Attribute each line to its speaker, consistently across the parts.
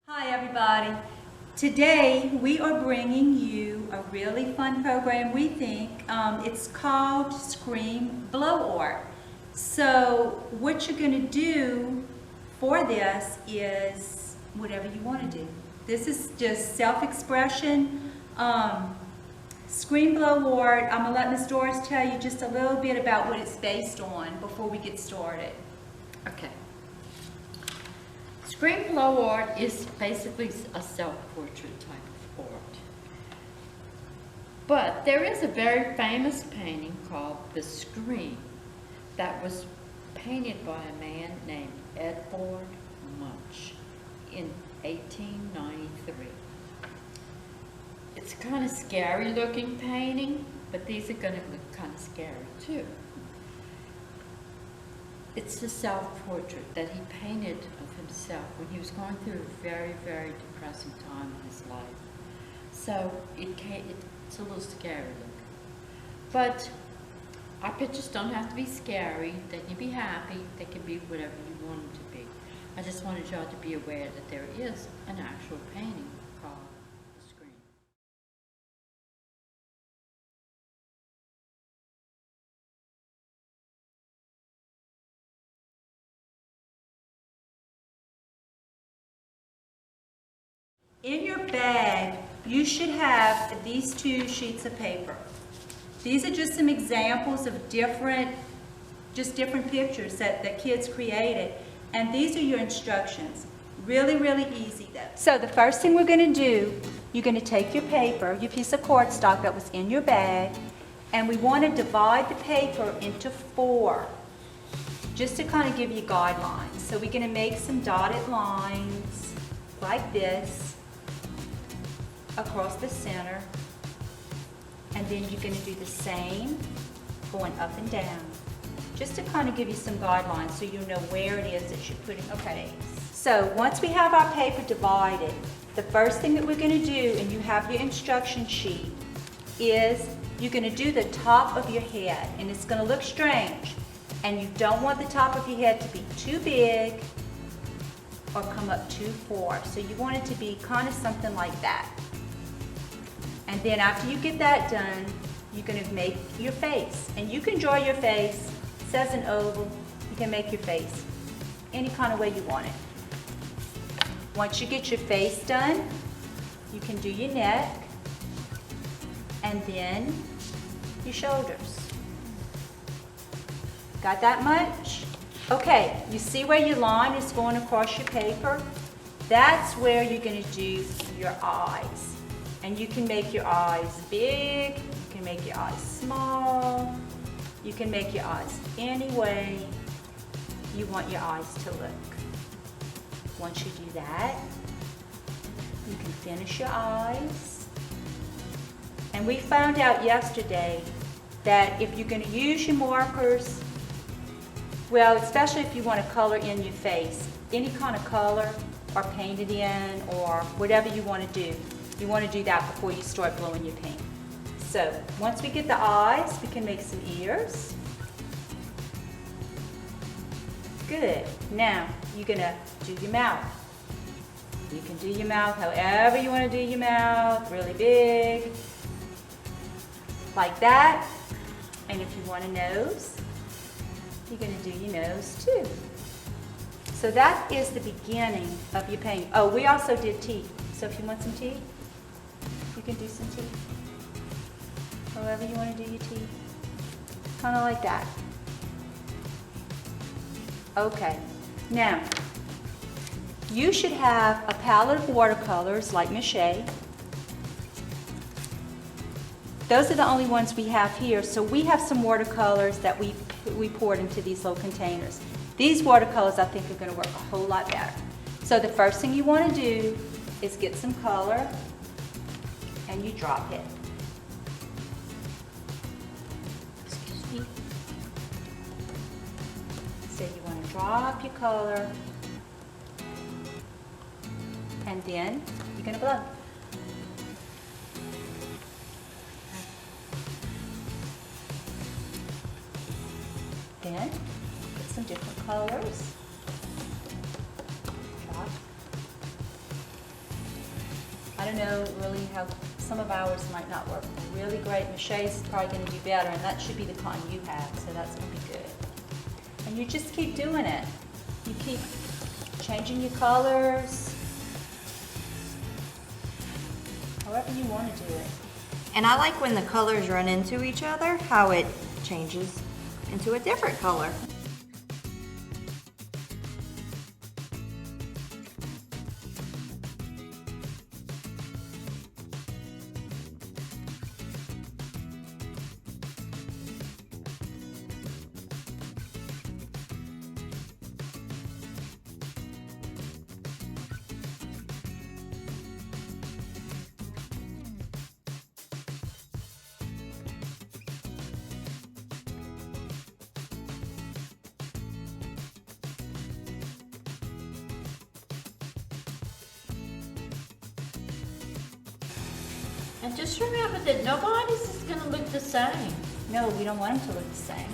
Speaker 1: Hi everybody. Today we are bringing you a really fun program we think. It's called Scream Blow Art. So what you're going to do for this is whatever you want to do. This is just self-expression. Scream Blow Art, I'm going to let Ms. Doris tell you just a little bit about what it's based on before we get started.
Speaker 2: Okay. Screen blow art is basically a self-portrait type of art. But there is a very famous painting called The Scream that was painted by a man named Edvard Munch in 1893. It's a kind of scary looking painting, but these are going to look kind of scary too. It's a self-portrait that he painted of himself when he was going through a very, very depressing time in his life. So it's a little scary looking. But our pictures don't have to be scary. They can be happy. They can be whatever you want them to be. I just wanted y'all to be aware that there is an actual painting called The Scream.
Speaker 1: In your bag, you should have these two sheets of paper. These are just some examples of different pictures that kids created. And these are your instructions. Really, really easy though. So the first thing we're going to do, you're going to take your paper, your piece of cardstock that was in your bag, and we want to divide the paper into 4, just to kind of give you guidelines. So we're going to make some dotted lines like this across the center, and then you're going to do the same going up and down, just to kind of give you some guidelines so you know where it is that you're putting. Okay, so once we have our paper divided, the first thing that we're going to do, and you have your instruction sheet, is you're going to do the top of your head, and it's going to look strange, and you don't want the top of your head to be too big or come up too far, so you want it to be kind of something like that. And then after you get that done, you're going to make your face. And you can draw your face. It says an oval. You can make your face any kind of way you want it. Once you get your face done, you can do your neck and then your shoulders. Got that much? Okay, you see where your line is going across your paper? That's where you're going to do your eyes. And you can make your eyes big, you can make your eyes small, you can make your eyes any way you want your eyes to look. Once you do that, you can finish your eyes. And we found out yesterday that if you're going to use your markers, well, especially if you want to color in your face, any kind of color or paint it in or whatever you want to do, you want to do that before you start blowing your paint. So once we get the eyes, we can make some ears. Good. Now you're going to do your mouth. You can do your mouth however you want to do your mouth, really big, like that. And if you want a nose, you're going to do your nose too. So that is the beginning of your paint. Oh, we also did teeth. So if you want some teeth, you can do some teeth. However you want to do your teeth. Kind of like that. Okay. Now, you should have a palette of watercolors like Miche. Those are the only ones we have here. So we have some watercolors that we poured into these little containers. These watercolors I think are going to work a whole lot better. So the first thing you want to do is get some color and you drop it. Excuse me. So you want to drop your color and then you're going to blow. Then get some different colors. Drop don't know really how, some of ours might not work really great. Michelle's probably gonna do better, and that should be the kind you have, so that's gonna be good. And you just keep doing it. You keep changing your colors, however you wanna do it.
Speaker 3: And I like when the colors run into each other, how it changes into a different color.
Speaker 2: And just remember that nobody's is gonna look the same.
Speaker 1: No, we don't want them to look the same.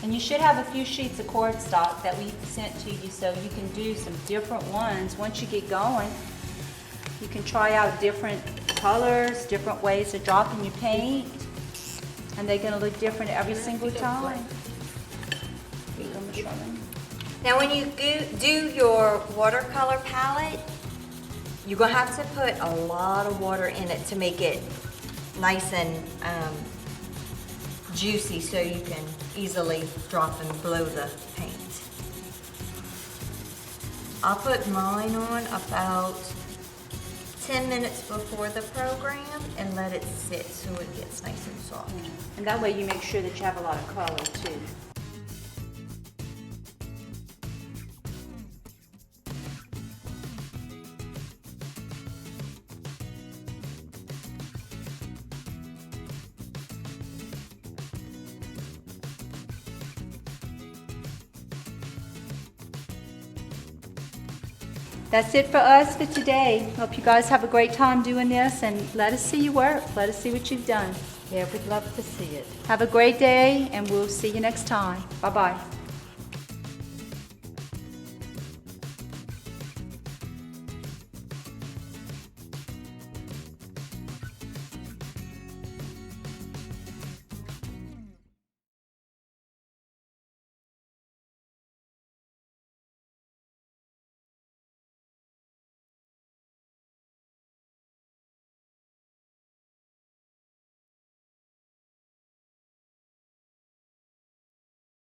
Speaker 1: And you should have a few sheets of cardstock that we sent to you so you can do some different ones. Once you get going, you can try out different colors, different ways of dropping your paint, and they're gonna look different every single time.
Speaker 3: Now when you do your watercolor palette, you're gonna have to put a lot of water in it to make it nice and juicy so you can easily drop and blow the paint. I'll put mine on about 10 minutes before the program and let it sit so it gets nice and soft.
Speaker 1: And that way you make sure that you have a lot of color too. That's it for us for today. Hope you guys have a great time doing this, and let us see your work. Let us see what you've done.
Speaker 2: Yeah, we'd love to see it.
Speaker 1: Have a great day, and we'll see you next time. Bye-bye.